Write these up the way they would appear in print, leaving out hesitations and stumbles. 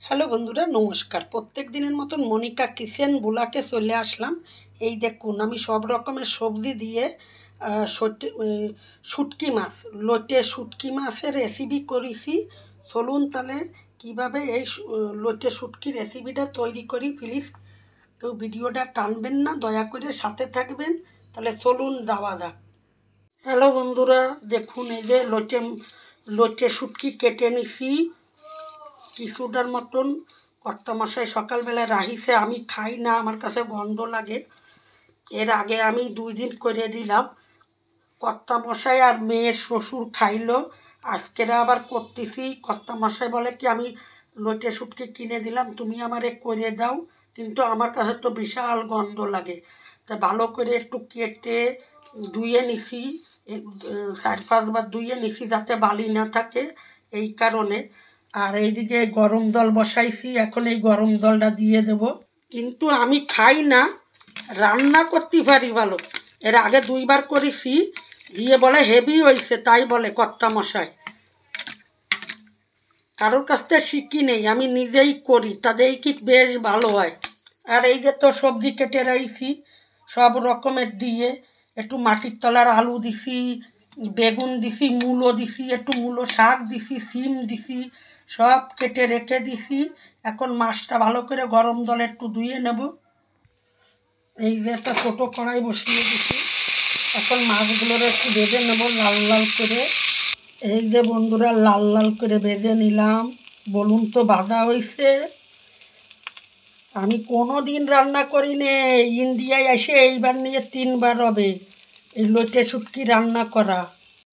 Hello বন্ধুরা, নমস্কার। প্রত্যেক দিনের মতন মনিকা কিচেন ব্লগে চলে আসলাম। এই দেখুন, আমি সব রকমের সবজি দিয়ে শুটকি মাছ, লোটে শুটকি মাছের রেসিপি করেছি। চলুন তাহলে কীভাবে এই লোটে শুটকি রেসিপিটা তৈরি করি। প্লিজ কেউ ভিডিওটা টানবেন না, দয়া করে সাথে থাকবেন। তাহলে চলুন যাওয়া যাক। হ্যালো বন্ধুরা, দেখুন এই যে লোটে শুটকি কেটে নিছি কিছুটার মতন। কর্তামশাই সকালবেলায় রাহিছে, আমি খাই না, আমার কাছে গন্ধ লাগে। এর আগে আমি 2 দিন করে দিলাম, কর্তামশাই আর মেয়ের শ্বশুর খাইলো। আজকেরা আবার করতেছি। কর্তামশাই বলে কি, আমি লোটে শুটকি কিনে দিলাম, তুমি আমারে করে দাও, কিন্তু আমার কাছে তো বিশাল গন্ধ লাগে। তা ভালো করে একটু কেটে ধুয়ে নিছি, 4-5 বার ধুয়ে নিছি যাতে বালি না থাকে, এই কারণে। আর এইদিকে গরম জল বসাইছি, এখন এই গরম জলটা দিয়ে দেব। কিন্তু আমি খাই না, রান্না করতে পারি ভালো। এর আগে 2 বার করেছি, দিয়ে বলে হেভি হয়েছে, তাই বলে কর্তামশাই। কারোর কাছ থেকে শিখি নেই, আমি নিজেই করি, তাদের কি বেশ ভালো হয়। আর এই যে তো সবজি কেটে রাখছি সব রকমের দিয়ে, একটু মাটির তলার আলু দিছি, বেগুন দিছি, মূলো দিছি, একটু মূলো শাক দিছি, সিম দিছি, সব কেটে রেখে দিছি। এখন মাছটা ভালো করে গরম জলে একটু ধুয়ে নেব। এই যে একটা ছোটো কড়াই বসিয়ে দিছি, এখন মাছগুলোর একটু ভেজে নেব লাল লাল করে। এই যে বন্ধুরা, লাল লাল করে ভেজে নিলাম। বলুন তো ভাজা হয়েছে? আমি কোনো দিন রান্না করি নে, ইন্ডিয়ায় এসে এইবার নিয়ে 3 বার হবে এই লোটে শুটকি রান্না করা।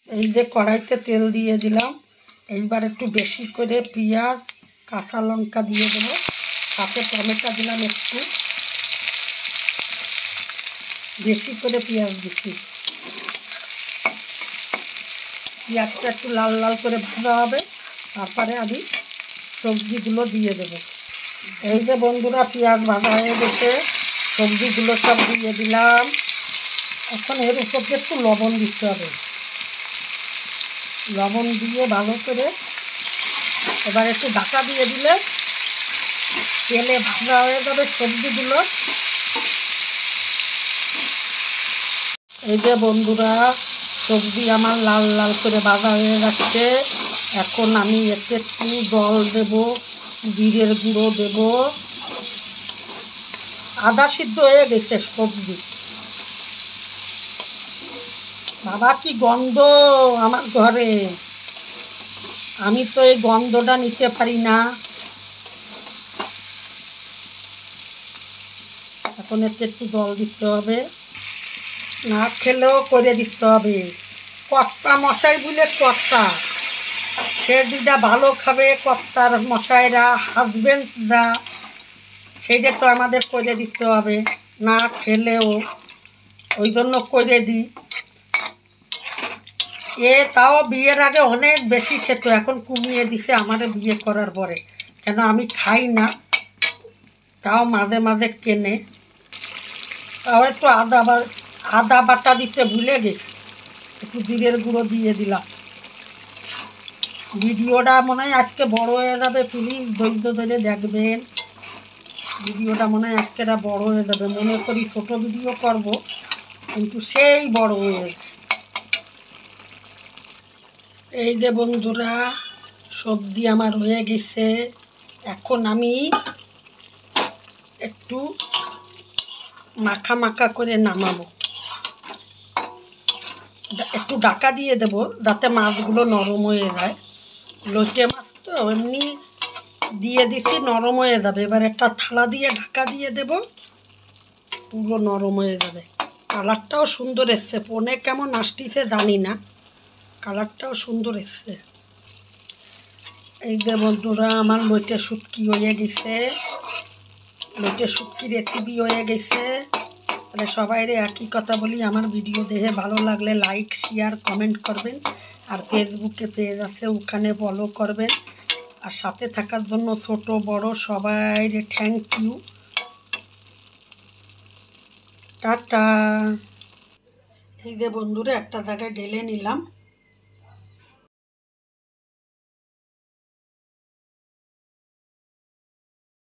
এই যে কড়াইতে তেল দিয়ে দিলাম, এইবার একটু বেশি করে পেঁয়াজ কাঁচা লঙ্কা দিয়ে দেবো, সাথে টমেটো দিলাম, একটু বেশি করে পেঁয়াজ দিচ্ছি। পেঁয়াজটা একটু লাল লাল করে ভাজা হবে, তারপরে আমি সবজিগুলো দিয়ে দেবো। এই যে বন্ধুরা, পেঁয়াজ ভাজা হয়ে গেছে, সবজিগুলো সব দিয়ে দিলাম। এখন এর উপর একটু লবণ দিতে হবে, লবণ দিয়ে ভালো করে এবার একটু ঢাকা দিয়ে দিলে তেলে ভাজা হয়ে যাবে সবজিগুলো। এই যে বন্ধুরা, সবজি আমার লাল লাল করে ভাজা হয়ে যাচ্ছে। এখন আমি এতে একটু জল দেব, জিরের গুঁড়ো দেব। আদা সিদ্ধ হয়ে গেছে সবজি। বাবা কি গন্ধ আমার ঘরে, আমি তো এই গন্ধটা নিতে পারি না। এখন এতে একটু জল দিতে হবে, না খেলেও করে দিতে হবে। কর্তা মশাই বলে কর্তা, সে যেটা ভালো খাবে, কর্তার মশাইরা হাজবেন্ডরা, সেইটা তো আমাদের করে দিতে হবে, না খেলেও। ওই জন্য করে দিই। তাও বিয়ের আগে অনেক বেশি খেত, এখন কমিয়ে দিছে আমারে বিয়ে করার পরে। কেন আমি খাই না, তাও মাঝে মাঝে কেনে। তাও একটু আদা বাটা দিতে ভুলে গেছি, একটু জিরের গুঁড়ো দিয়ে দিলাম। ভিডিওটা মনে হয় আজকে বড় হয়ে যাবে, প্লিজ ধৈর্য ধরে দেখবেন। ভিডিওটা মনে হয় আজকে বড় হয়ে যাবে, মনে করি ছোট ভিডিও করব, কিন্তু সেই বড় হয়ে যাবে। এই যে বন্ধুরা, সবজি আমার হয়ে গেছে, এখন আমি একটু মাখা মাখা করে নামাবো। একটু ঢাকা দিয়ে দেব যাতে মাছগুলো নরম হয়ে যায়। লোটে মাছ তো এমনি দিয়ে দিছি, নরম হয়ে যাবে। এবার একটা থালা দিয়ে ঢাকা দিয়ে দেব, পুরো নরম হয়ে যাবে। কালারটাও সুন্দর এসছে, ফোনে কেমন আসতেছে জানি না, কালারটাও সুন্দর এসছে। এই যে বন্ধুরা, আমার লোটে শুটকি হয়ে গেছে, লোটে শুটকি রেসিপি হয়ে গেছে। তাহলে সবাইরে একই কথা বলি, আমার ভিডিও দেখে ভালো লাগলে লাইক শেয়ার কমেন্ট করবেন। আর ফেসবুকে পেজ আছে, ওখানে ফলো করবেন। আর সাথে থাকার জন্য ছোট বড় সবাইরে থ্যাংক ইউ, টাটা। এই যে বন্ধুরা, একটা জায়গায় ঢেলে নিলাম।